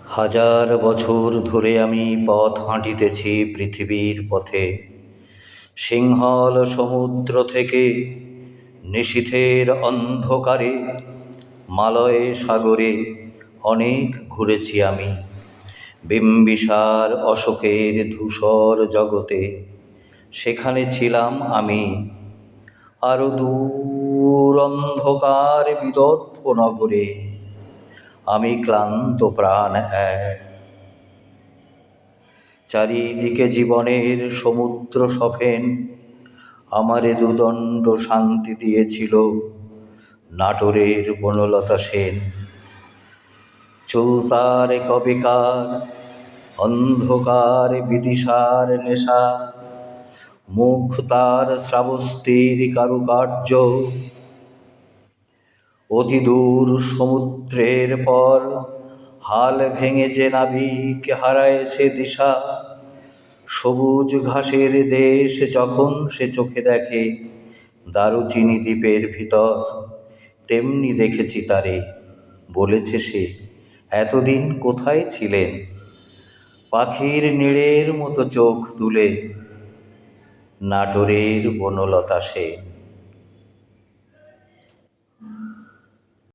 হাজার বছর ধরে আমি পথ হাঁটিতেছি পৃথিবীর পথে। সিংহল সমুদ্র থেকে নিশীথের অন্ধকারে, মালয় সাগরে অনেক ঘুরেছি আমি। বিম্বিসার অশোকের ধূসর জগতে সেখানে ছিলাম আমি। আরো দূর অন্ধকার বিদর্ভ নগরে আমি ক্লান্ত প্রাণ এক। চারিদিকে জীবনের সমুদ্র সফেন আমারে দুদণ্ড শান্তি দিয়েছিল নাটোরের বনলতা সেন। চুলতার কবেকার অন্ধকার বিদিশার নেশা, মুখ তার শ্রাবস্তির কারুকার্য। অতি দূর সমুদ্রের পর হাল ভেঙে যে নাবিক হারায়েছে দিশা, সবুজ ঘাসের দেশ যখন সে চোখে দেখে দারুচিনি দ্বীপের ভিতর, তেমনি দেখেছি তারে। বলেছে সে, এতদিন কোথায় ছিলেন? পাখির নীড়ের মতো চোখ তুলে নাটোরের বনলতা সেন।